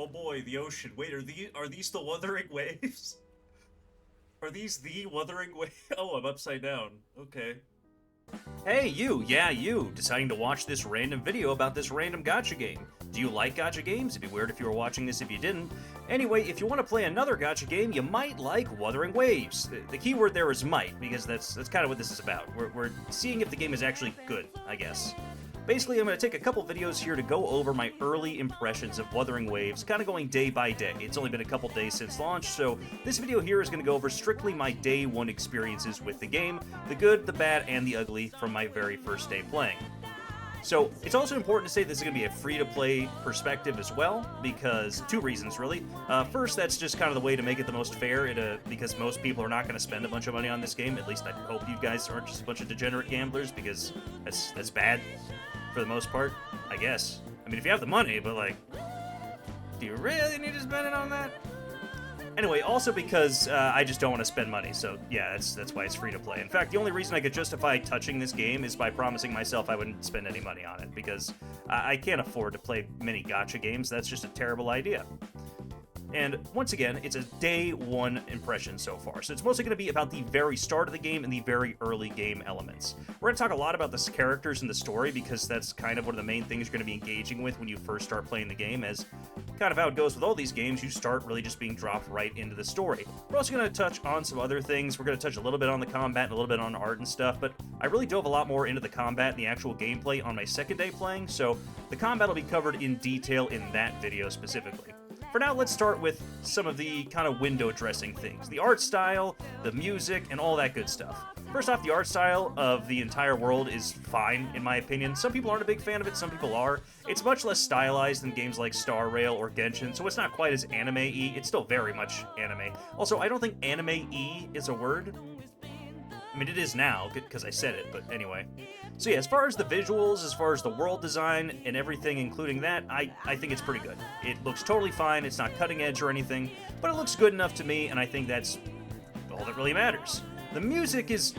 Oh boy, the ocean. Wait, are these the Wuthering Waves? Are these the Wuthering Waves? Oh, I'm upside down. Okay. Hey, you, yeah, you, deciding to watch this random video about this random gacha game. Do you like gacha games? It'd be weird if you were watching this if you didn't. Anyway, if you want to play another gacha game, you might like Wuthering Waves. The key word there is might, because that's kind of what this is about. We're seeing if the game is actually good, I guess. Basically, I'm going to take a couple videos here to go over my early impressions of Wuthering Waves, kind of going day by day. It's only been a couple days since launch, so this video here is going to go over strictly my day one experiences with the game, the good, the bad, and the ugly from my very first day playing. So, it's also important to say this is going to be a free-to-play perspective as well, because two reasons, really. First, that's just kind of the way to make it the most fair, because most people are not going to spend a bunch of money on this game. At least I hope you guys aren't just a bunch of degenerate gamblers, because that's bad. For the most part, I guess. I mean, if you have the money, but like, do you really need to spend it on that? Anyway, also because I just don't want to spend money, so yeah, that's why it's free to play. In fact, the only reason I could justify touching this game is by promising myself I wouldn't spend any money on it, because I can't afford to play many gacha games. That's just a terrible idea. And once again, it's a day one impression so far, so it's mostly going to be about the very start of the game and the very early game elements. We're going to talk a lot about the characters and the story, because that's kind of one of the main things you're going to be engaging with when you first start playing the game, as kind of how it goes with all these games, you start really just being dropped right into the story. We're also going to touch on some other things. We're going to touch a little bit on the combat and a little bit on art and stuff, but I really dove a lot more into the combat and the actual gameplay on my second day playing, so the combat will be covered in detail in that video specifically. For now, let's start with some of the kind of window dressing things. The art style, the music, and all that good stuff. First off, the art style of the entire world is fine, in my opinion. Some people aren't a big fan of it, some people are. It's much less stylized than games like Star Rail or Genshin, so it's not quite as anime-y. It's still very much anime. Also, I don't think anime-y is a word. I mean, it is now, because I said it, but anyway. So yeah, as far as the visuals, as far as the world design and everything, including that, I think it's pretty good. It looks totally fine, it's not cutting edge or anything, but it looks good enough to me, and I think that's all that really matters. The music is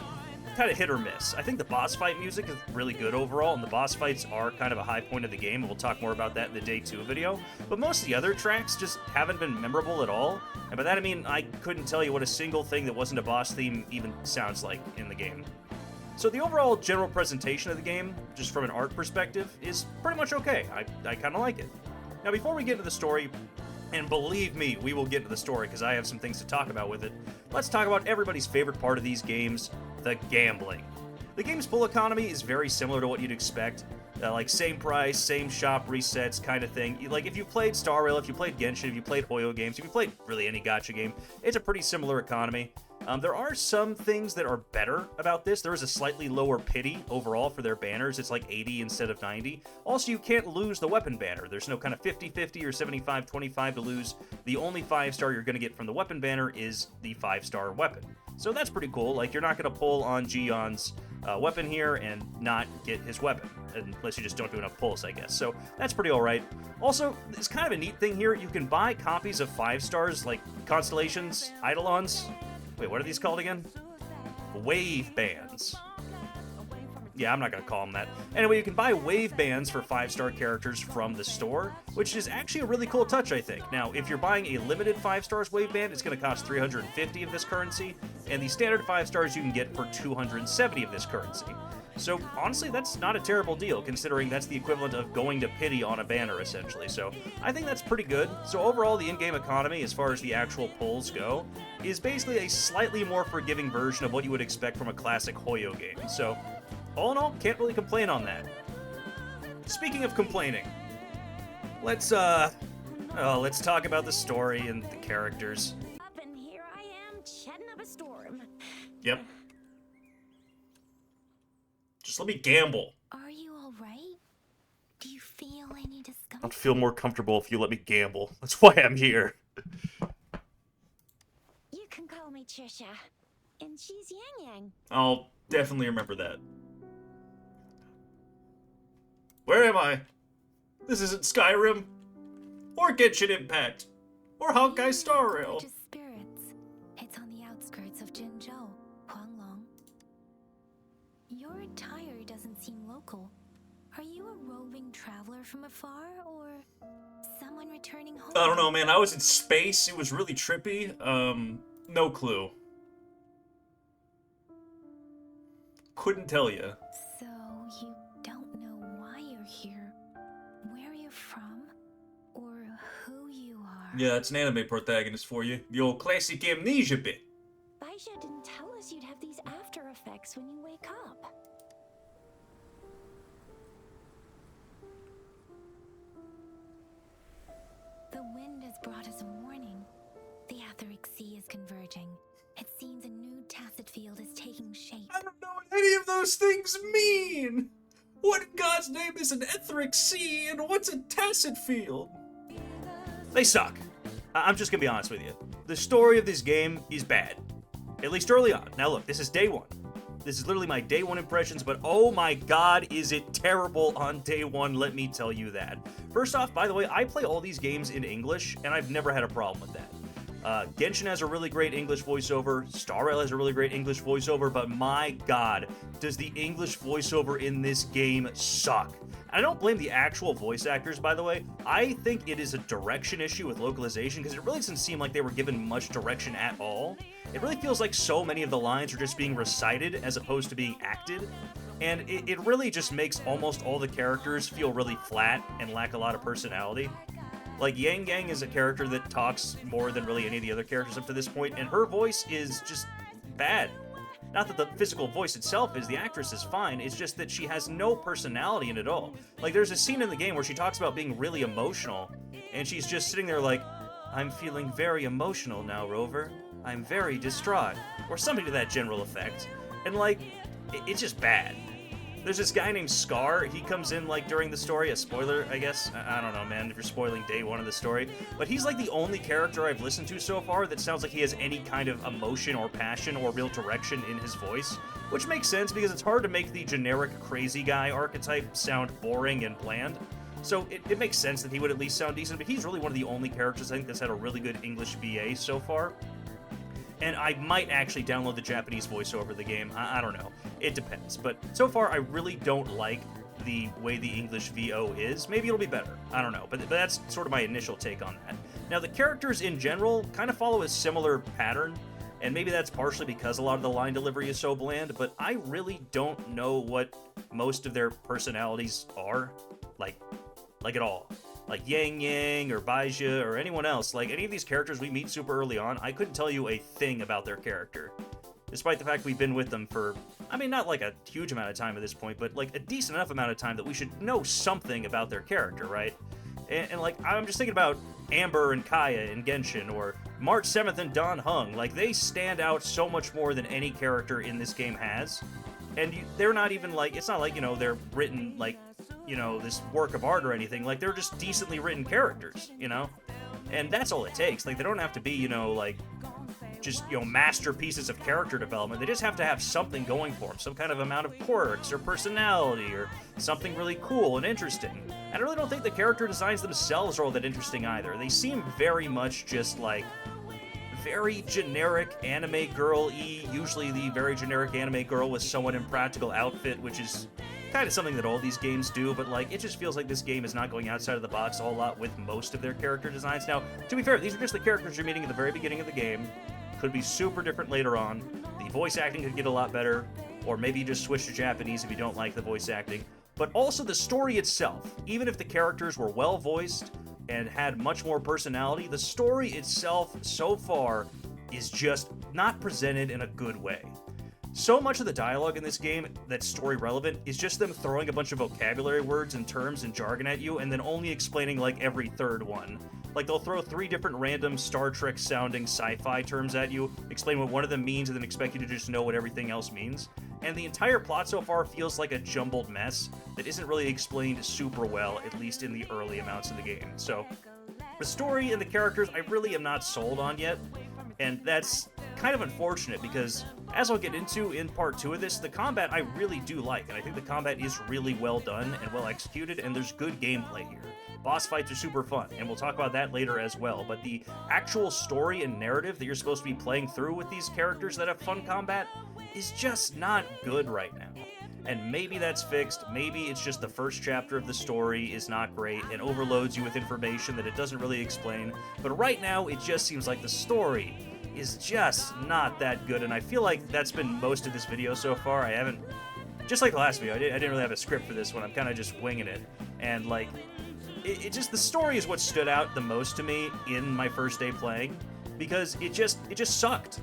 kind of hit or miss. I think the boss fight music is really good overall, and the boss fights are kind of a high point of the game, and we'll talk more about that in the Day 2 video. But most of the other tracks just haven't been memorable at all, and by that I mean I couldn't tell you what a single thing that wasn't a boss theme even sounds like in the game. So the overall general presentation of the game, just from an art perspective, is pretty much okay. I kind of like it. Now before we get into the story, and believe me, we will get into the story because I have some things to talk about with it, let's talk about everybody's favorite part of these games, the gambling. The game's pull economy is very similar to what you'd expect. Like same price, same shop resets kind of thing. Like if you played Star Rail, if you played Genshin, if you played Hoyo games, if you played really any gacha game, it's a pretty similar economy. There are some things that are better about this. There is a slightly lower pity overall for their banners. It's like 80 instead of 90. Also, you can't lose the weapon banner. There's no kind of 50-50 or 75-25 to lose. The only 5-star you're going to get from the weapon banner is the 5-star weapon. So that's pretty cool. Like, you're not going to pull on Gion's weapon here and not get his weapon, unless you just don't do enough pulls, I guess. So that's pretty alright. Also, it's kind of a neat thing here. You can buy copies of 5-stars, like Constellations, Eidolons. Wait, what are these called again? Wave bands. Yeah, I'm not going to call them that. Anyway, you can buy wave bands for 5-star characters from the store, which is actually a really cool touch, I think. Now, if you're buying a limited 5-stars wave band, it's going to cost 350 of this currency, and the standard 5-stars you can get for 270 of this currency. So, honestly, that's not a terrible deal, considering that's the equivalent of going to pity on a banner, essentially. So, I think that's pretty good. So, overall, the in-game economy, as far as the actual pulls go, is basically a slightly more forgiving version of what you would expect from a classic Hoyo game. So, all in all, can't really complain on that. Speaking of complaining, let's talk about the story and the characters. Up and here I am, chatting up a storm. Yep. Just let me gamble. Are you all right? Do you feel any discomfort? I'd feel more comfortable if you let me gamble. That's why I'm here. You can call me Trisha, and she's Yang Yang. I'll definitely remember that. Where am I? This isn't Skyrim, or Genshin Impact, or Honkai Star Rail. Just spirits. It's on the outskirts of Jinzhou, Huanglong. Your attire doesn't seem local. Are you a roving traveler from afar, or someone returning home? I don't know, man. I was in space. It was really trippy. No clue. Couldn't tell you. So, you don't know why you're here, where you're from, or who you are? Yeah, it's an anime protagonist for you. The old classic amnesia bit. Baisha didn't tell us you'd have these after effects when you wake up. The wind has brought us a warning. The Etheric Sea is converging. It seems a new tacit field is taking shape. I don't know what any of those things mean! What in God's name is an etheric sea, and what's a tacit field? They suck. I'm just gonna be honest with you. The story of this game is bad. At least early on. Now look, this is day one. This is literally my day one impressions, but oh my god, is it terrible on day one, let me tell you that. First off, by the way, I play all these games in English, and I've never had a problem with that. Genshin has a really great English voiceover, Star Rail has a really great English voiceover, but my god, does the English voiceover in this game suck. I don't blame the actual voice actors, by the way. I think it is a direction issue with localization, because it really doesn't seem like they were given much direction at all. It really feels like so many of the lines are just being recited as opposed to being acted, and it really just makes almost all the characters feel really flat and lack a lot of personality. Like, Yang Gang is a character that talks more than really any of the other characters up to this point, and her voice is just bad. Not that the physical voice itself is, the actress is fine, it's just that she has no personality in it at all. Like, there's a scene in the game where she talks about being really emotional, and she's just sitting there like, I'm feeling very emotional now, Rover. I'm very distraught. Or something to that general effect. And, like, it's just bad. There's this guy named Scar. He comes in, like, during the story. A spoiler, I guess. I don't know, man, if you're spoiling day one of the story. But he's, like, the only character I've listened to so far that sounds like he has any kind of emotion or passion or real direction in his voice. Which makes sense, because it's hard to make the generic crazy guy archetype sound boring and bland. So it makes sense that he would at least sound decent, but he's really one of the only characters I think that's had a really good English VA so far. And I might actually download the Japanese voiceover of the game. I don't know. It depends. But so far, I really don't like the way the English VO is. Maybe it'll be better. I don't know. But that's sort of my initial take on that. Now, the characters in general kind of follow a similar pattern. And maybe that's partially because a lot of the line delivery is so bland. But I really don't know what most of their personalities are. Like at all. Like Yang Yang or Baizha or anyone else, like any of these characters we meet super early on, I couldn't tell you a thing about their character. Despite the fact we've been with them for, I mean, not like a huge amount of time at this point, but like a decent enough amount of time that we should know something about their character, right? And like, I'm just thinking about Amber and Kaya in Genshin, or March 7th and Dan Heng. Like, they stand out so much more than any character in this game has. And they're not even like, it's not like, you know, they're written like, you know, this work of art or anything. Like, they're just decently written characters, you know? And that's all it takes. Like, they don't have to be, you know, like, just, you know, masterpieces of character development. They just have to have something going for them. Some kind of amount of quirks or personality or something really cool and interesting. And I really don't think the character designs themselves are all that interesting either. They seem very much just, like, very generic anime girl-y. Usually the very generic anime girl with somewhat impractical outfit, which is kind of something that all these games do, but like, it just feels like this game is not going outside of the box a whole lot with most of their character designs. Now, to be fair, these are just the characters you're meeting at the very beginning of the game. Could be super different later on. The voice acting could get a lot better, or maybe you just switch to Japanese if you don't like the voice acting. But also the story itself. Even if the characters were well voiced and had much more personality, the story itself so far is just not presented in a good way. So much of the dialogue in this game that's story relevant is just them throwing a bunch of vocabulary words and terms and jargon at you and then only explaining like every third one. Like, they'll throw 3 different random Star Trek sounding sci-fi terms at you, explain what one of them means, and then expect you to just know what everything else means. And the entire plot so far feels like a jumbled mess that isn't really explained super well, at least in the early amounts of the game. So, the story and the characters I really am not sold on yet, and that's kind of unfortunate because, as I'll get into in part 2 of this, the combat I really do like, and I think the combat is really well done and well executed, and there's good gameplay here. Boss fights are super fun, and we'll talk about that later as well, but the actual story and narrative that you're supposed to be playing through with these characters that have fun combat is just not good right now. and maybe that's fixed. Maybe it's just the first chapter of the story is not great and overloads you with information that it doesn't really explain. But right now, it just seems like the story is just not that good, and I feel like that's been most of this video so far. I haven't, just like the last video, I didn't really have a script for this one. I'm kind of just winging it, and like, it just, the story is what stood out the most to me in my first day playing, because it just sucked.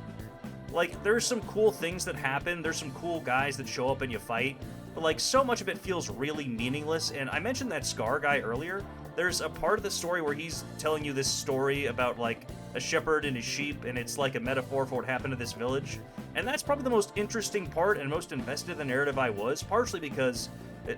Like, there's some cool things that happen, there's some cool guys that show up and you fight, but like, so much of it feels really meaningless. And I mentioned that Scar guy earlier. There's a part of the story where he's telling you this story about like a shepherd and his sheep, and it's like a metaphor for what happened to this village. And that's probably the most interesting part and most invested in the narrative I was, partially because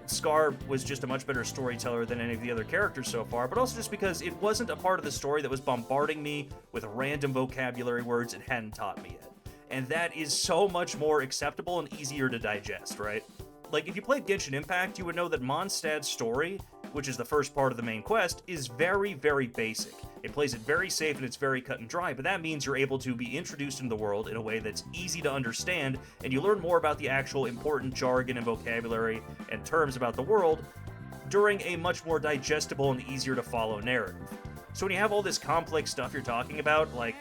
Scar was just a much better storyteller than any of the other characters so far, but also just because it wasn't a part of the story that was bombarding me with random vocabulary words it hadn't taught me yet. And that is so much more acceptable and easier to digest, right? Like, if you played Genshin Impact, you would know that Mondstadt's story, which is the first part of the main quest, is very, very basic. It plays it very safe and it's very cut and dry, but that means you're able to be introduced into the world in a way that's easy to understand, and you learn more about the actual important jargon and vocabulary and terms about the world during a much more digestible and easier to follow narrative. So when you have all this complex stuff you're talking about, like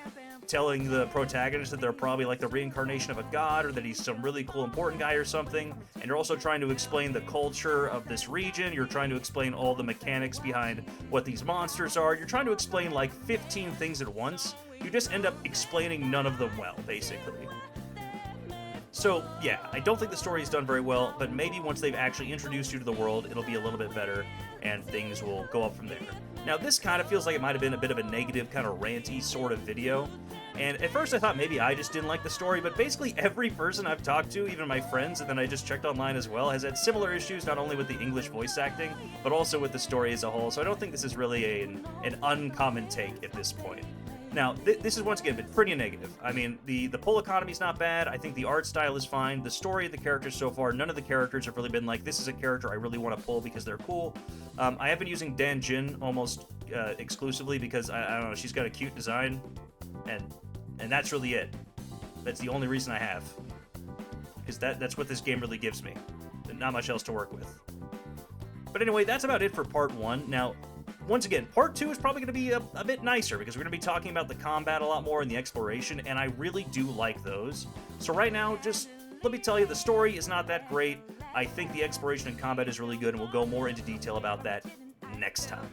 telling the protagonist that they're probably like the reincarnation of a god, or that he's some really cool important guy or something, and you're also trying to explain the culture of this region, you're trying to explain all the mechanics behind what these monsters are, you're trying to explain like 15 things at once, you just end up explaining none of them well, basically. So, yeah, I don't think the story is done very well, but maybe once they've actually introduced you to the world, it'll be a little bit better, and things will go up from there. Now, this kind of feels like it might have been a bit of a negative, kind of ranty sort of video, and at first I thought maybe I just didn't like the story, but basically every person I've talked to, even my friends, and then I just checked online as well, has had similar issues, not only with the English voice acting, but also with the story as a whole, so I don't think this is really an uncommon take at this point. Now, this is once again been pretty negative. I mean, the pull economy's not bad. I think the art style is fine. The story of the characters so far, none of the characters have really been like, this is a character I really want to pull because they're cool. I have been using Dan Jin almost exclusively because, I don't know, she's got a cute design, and that's really it. That's the only reason I have. Because that's what this game really gives me. Not much else to work with. But anyway, that's about it for part 1. Now, once again, part 2 is probably going to be a bit nicer, because we're going to be talking about the combat a lot more and the exploration, and I really do like those. So right now, just let me tell you, the story is not that great. I think the exploration and combat is really good, and we'll go more into detail about that next time.